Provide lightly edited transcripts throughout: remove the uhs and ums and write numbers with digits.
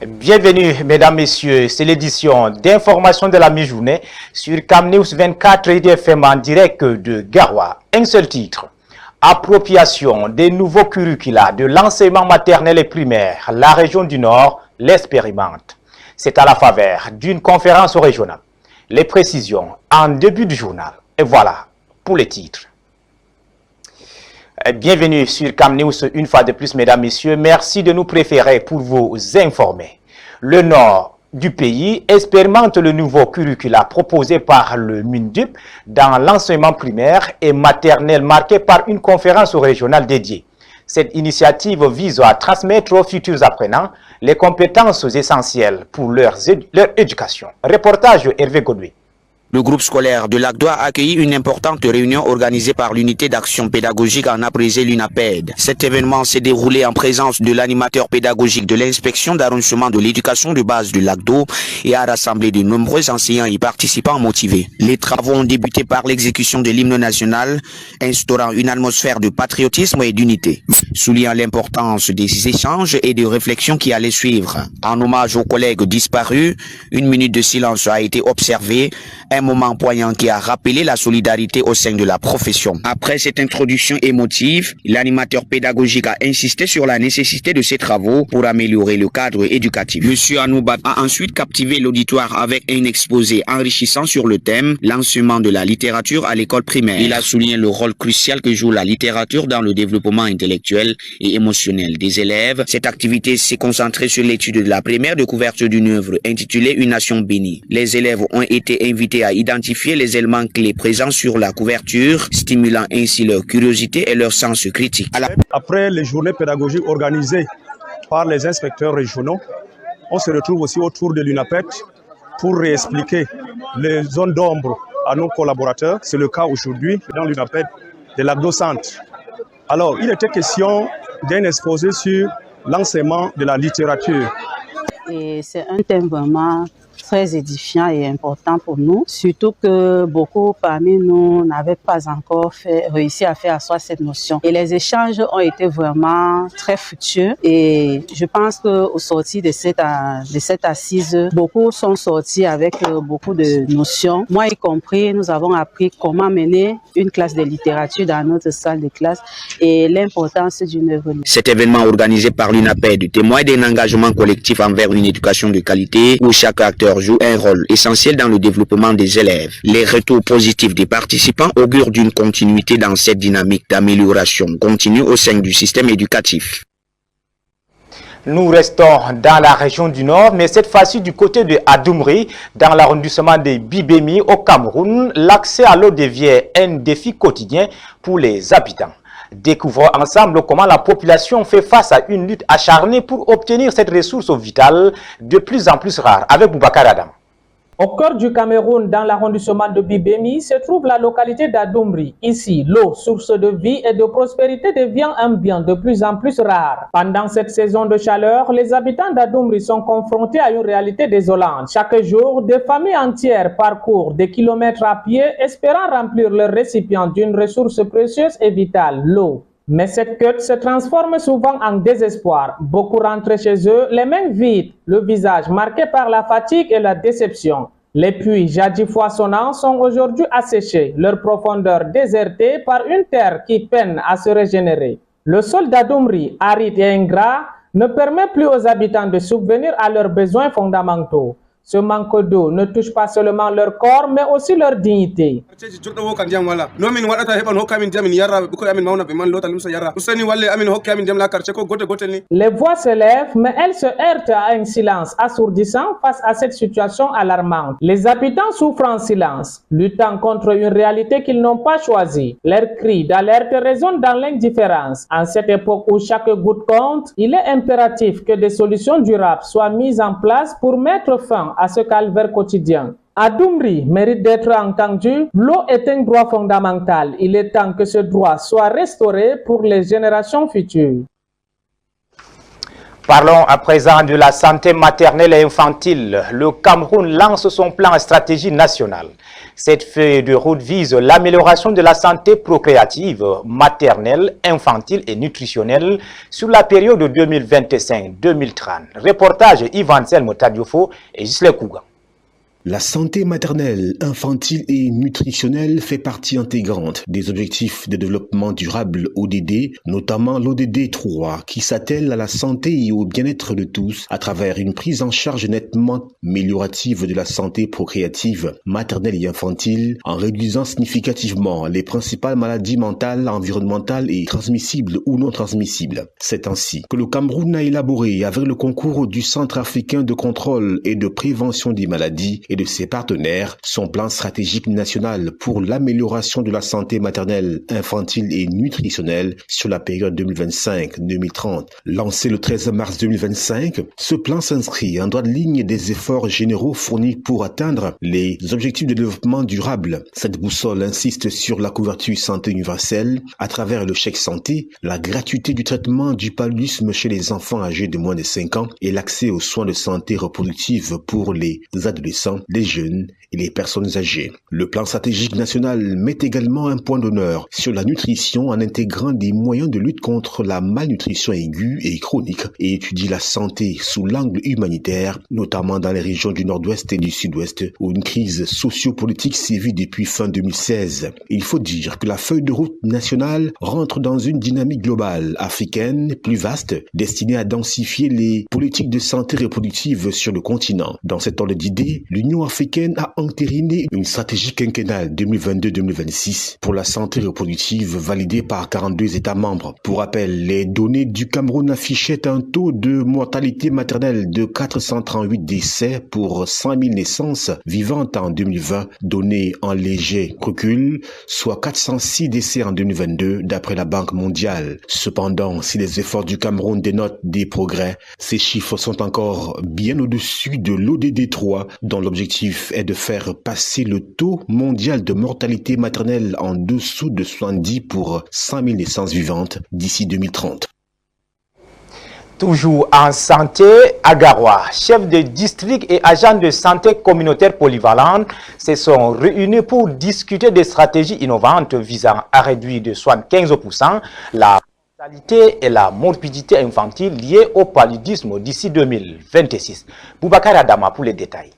Bienvenue, mesdames, messieurs. C'est l'édition d'information de la mi-journée sur CamNews 24 IDFM en direct de Garoua. Un seul titre. Appropriation des nouveaux curricula de l'enseignement maternel et primaire. La région du Nord l'expérimente. C'est à la faveur d'une conférence régionale. Les précisions en début du journal. Et voilà pour les titres. Bienvenue sur CamNews une fois de plus, mesdames, messieurs. Merci de nous préférer pour vous informer. Le nord du pays expérimente le nouveau curricula proposé par le MINDUP dans l'enseignement primaire et maternel marqué par une conférence régionale dédiée. Cette initiative vise à transmettre aux futurs apprenants les compétences essentielles pour leur éducation. Reportage Hervé Godoué. Le groupe scolaire de Lagdoa a accueilli une importante réunion organisée par l'unité d'action pédagogique en abrégé l'UNAPED. Cet événement s'est déroulé en présence de l'animateur pédagogique de l'inspection d'arrondissement de l'éducation de base du Lagdo et a rassemblé de nombreux enseignants et participants motivés. Les travaux ont débuté par l'exécution de l'hymne national, instaurant une atmosphère de patriotisme et d'unité, soulignant l'importance des échanges et des réflexions qui allaient suivre. En hommage aux collègues disparus, une minute de silence a été observée, un moment poignant qui a rappelé la solidarité au sein de la profession. Après cette introduction émotive, l'animateur pédagogique a insisté sur la nécessité de ces travaux pour améliorer le cadre éducatif. Monsieur Anoubat a ensuite captivé l'auditoire avec un exposé enrichissant sur le thème « L'enseignement de la littérature à l'école primaire ». Il a souligné le rôle crucial que joue la littérature dans le développement intellectuel et émotionnel des élèves. Cette activité s'est concentrée sur l'étude de la première découverte d'une œuvre intitulée « Une nation bénie ». Les élèves ont été invités à identifier les éléments clés présents sur la couverture, stimulant ainsi leur curiosité et leur sens critique. Après les journées pédagogiques organisées par les inspecteurs régionaux, on se retrouve aussi autour de l'UNAPED pour réexpliquer les zones d'ombre à nos collaborateurs. C'est le cas aujourd'hui dans l'UNAPED de Lagdo Centre. Alors, il était question d'un exposé sur l'enseignement de la littérature. Et c'est un thème vraiment très édifiant et important pour nous, surtout que beaucoup parmi nous n'avaient pas encore réussi à faire asseoir cette notion. Et les échanges ont été vraiment très fructueux et je pense qu'au sortir de cette assise, beaucoup sont sortis avec beaucoup de notions. Moi y compris, nous avons appris comment mener une classe de littérature dans notre salle de classe et l'importance d'une œuvre. Cet événement organisé par l'UNAPED témoigne d'un engagement collectif envers une éducation de qualité où chaque acteur joue un rôle essentiel dans le développement des élèves. Les retours positifs des participants augurent d'une continuité dans cette dynamique d'amélioration continue au sein du système éducatif. Nous restons dans la région du Nord, mais cette fois-ci du côté de Adoumri, dans l'arrondissement de Bibemi au Cameroun. L'accès à l'eau devient un défi quotidien pour les habitants. Découvrons ensemble comment la population fait face à une lutte acharnée pour obtenir cette ressource vitale de plus en plus rare avec Boubacar Adam. Au cœur du Cameroun, dans l'arrondissement de Bibemi, se trouve la localité d'Adoumri. Ici, l'eau, source de vie et de prospérité, devient un bien de plus en plus rare. Pendant cette saison de chaleur, les habitants d'Adoumri sont confrontés à une réalité désolante. Chaque jour, des familles entières parcourent des kilomètres à pied, espérant remplir leur récipient d'une ressource précieuse et vitale, l'eau. Mais cette quête se transforme souvent en désespoir. Beaucoup rentrent chez eux, les mains vides, le visage marqué par la fatigue et la déception. Les puits jadis foisonnants sont aujourd'hui asséchés, leur profondeur désertée par une terre qui peine à se régénérer. Le sol d'Adoumri, aride et ingrat, ne permet plus aux habitants de subvenir à leurs besoins fondamentaux. Ce manque d'eau ne touche pas seulement leur corps, mais aussi leur dignité. Les voix s'élèvent, mais elles se heurtent à un silence assourdissant face à cette situation alarmante. Les habitants souffrent en silence, luttant contre une réalité qu'ils n'ont pas choisie. Leurs cris d'alerte résonnent dans l'indifférence. En cette époque où chaque goutte compte, il est impératif que des solutions durables soient mises en place pour mettre fin à ce calvaire quotidien. Adoumri mérite d'être entendu. L'eau est un droit fondamental. Il est temps que ce droit soit restauré pour les générations futures. Parlons à présent de la santé maternelle et infantile. Le Cameroun lance son plan stratégie national. Cette feuille de route vise l'amélioration de la santé procréative, maternelle, infantile et nutritionnelle sur la période 2025-2030. Reportage Yvan Selmo Tadiofo et Gisle Kouga. La santé maternelle, infantile et nutritionnelle fait partie intégrante des objectifs de développement durable ODD, notamment l'ODD 3, qui s'attelle à la santé et au bien-être de tous à travers une prise en charge nettement améliorative de la santé procréative, maternelle et infantile, en réduisant significativement les principales maladies mentales, environnementales et transmissibles ou non transmissibles. C'est ainsi que le Cameroun a élaboré, avec le concours du Centre africain de contrôle et de prévention des maladies et de ses partenaires, son plan stratégique national pour l'amélioration de la santé maternelle, infantile et nutritionnelle sur la période 2025-2030. Lancé le 13 mars 2025, ce plan s'inscrit en droite ligne des efforts généraux fournis pour atteindre les objectifs de développement durable. Cette boussole insiste sur la couverture santé universelle à travers le chèque santé, la gratuité du traitement du paludisme chez les enfants âgés de moins de 5 ans et l'accès aux soins de santé reproductive pour les adolescents, les jeunes et les personnes âgées. Le plan stratégique national met également un point d'honneur sur la nutrition en intégrant des moyens de lutte contre la malnutrition aiguë et chronique et étudie la santé sous l'angle humanitaire, notamment dans les régions du nord-ouest et du sud-ouest où une crise socio-politique sévit depuis fin 2016. Il faut dire que la feuille de route nationale rentre dans une dynamique globale africaine plus vaste destinée à densifier les politiques de santé reproductive sur le continent. Dans cet ordre d'idées, l'Union africaine a entériné une stratégie quinquennale 2022-2026 pour la santé reproductive validée par 42 États membres. Pour rappel, les données du Cameroun affichaient un taux de mortalité maternelle de 438 décès pour 100 000 naissances vivantes en 2020, données en léger recul, soit 406 décès en 2022 d'après la Banque mondiale. Cependant, si les efforts du Cameroun dénotent des progrès, ces chiffres sont encore bien au-dessus de l'ODD 3, dont l'objectif est de faire passer le taux mondial de mortalité maternelle en dessous de 70 pour 100 000 naissances vivantes d'ici 2030. Toujours en santé, à Garoua, chefs de district et agents de santé communautaire polyvalente se sont réunis pour discuter des stratégies innovantes visant à réduire de 75% la mortalité et la morbidité infantile liées au paludisme d'ici 2026. Boubacar Adama pour les détails.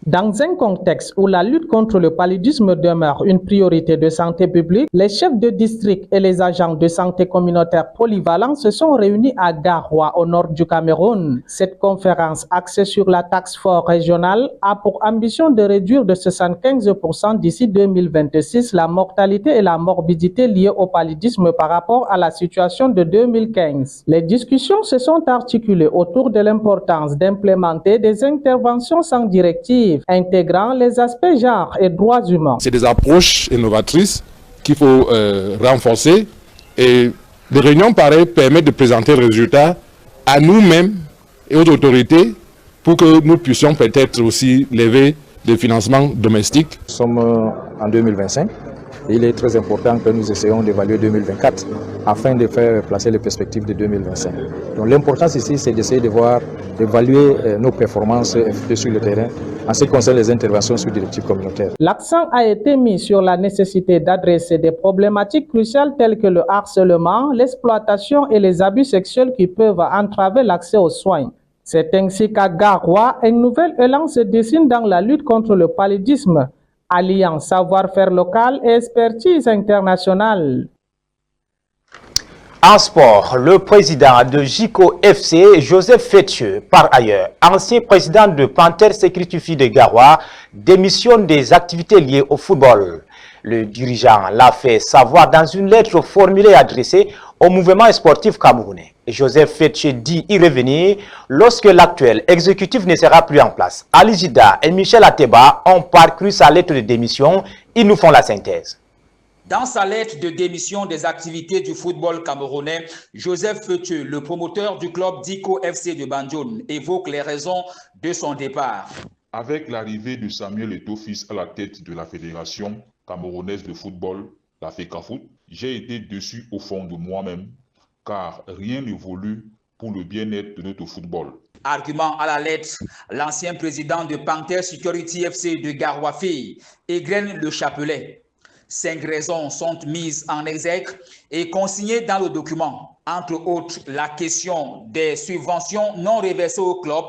Dans un contexte où la lutte contre le paludisme demeure une priorité de santé publique, les chefs de district et les agents de santé communautaire polyvalents se sont réunis à Garoua, au nord du Cameroun. Cette conférence axée sur la task force régionale a pour ambition de réduire de 75% d'ici 2026 la mortalité et la morbidité liées au paludisme par rapport à la situation de 2015. Les discussions se sont articulées autour de l'importance d'implémenter des interventions sans directive intégrant les aspects genre et droits humains. C'est des approches innovatrices qu'il faut renforcer et des réunions pareilles permettent de présenter le résultat à nous-mêmes et aux autorités pour que nous puissions peut-être aussi lever des financements domestiques. Nous sommes en 2025 et il est très important que nous essayons d'évaluer 2024 afin de faire placer les perspectives de 2025. Donc l'importance ici, c'est d'essayer d'évaluer nos performances sur le terrain en ce qui concerne les interventions sur directives communautaires. L'accent a été mis sur la nécessité d'adresser des problématiques cruciales telles que le harcèlement, l'exploitation et les abus sexuels qui peuvent entraver l'accès aux soins. C'est ainsi qu'à Garoua, un nouvel élan se dessine dans la lutte contre le paludisme, alliant savoir-faire local et expertise internationale. En sport, le président de JICO FC, Joseph Fethieu, par ailleurs, ancien président de Panther Sécurité de Garoua, démissionne des activités liées au football. Le dirigeant l'a fait savoir dans une lettre formulée et adressée au mouvement sportif camerounais. Joseph Fethieu dit y revenir lorsque l'actuel exécutif ne sera plus en place. Ali Jida et Michel Ateba ont parcouru sa lettre de démission. Ils nous font la synthèse. Dans sa lettre de démission des activités du football camerounais, Joseph Fethieu, le promoteur du club JICO FC de Banjul, évoque les raisons de son départ. Avec l'arrivée de Samuel Eto'o-Fils à la tête de la fédération camerounaise de football, la FECAFOOT, j'ai été déçu au fond de moi-même, car rien n'évolue pour le bien-être de notre football. Argument à la lettre, l'ancien président de Panther Security FC de Garoua-Fille égrène le chapelet. 5 raisons sont mises en exergue et consignées dans le document. Entre autres, la question des subventions non reversées au club,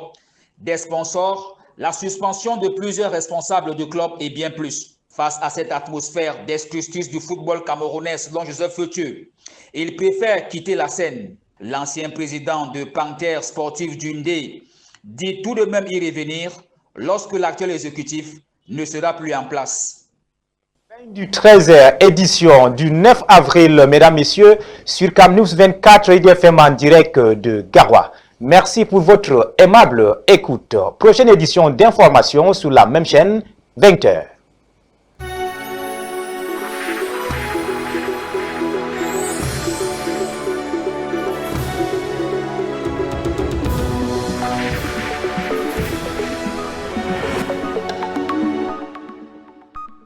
des sponsors, la suspension de plusieurs responsables de club et bien plus. Face à cette atmosphère d'exclusif du football camerounais selon Joseph Feutieux, il préfère quitter la scène. L'ancien président de Panther Sportif d'Undé dit tout de même y revenir lorsque l'actuel exécutif ne sera plus en place. Du 13h, édition du 9 avril, mesdames, messieurs, sur CamNews 24 IDFM en direct de Garoua. Merci pour votre aimable écoute. Prochaine édition d'information sur la même chaîne, 20h.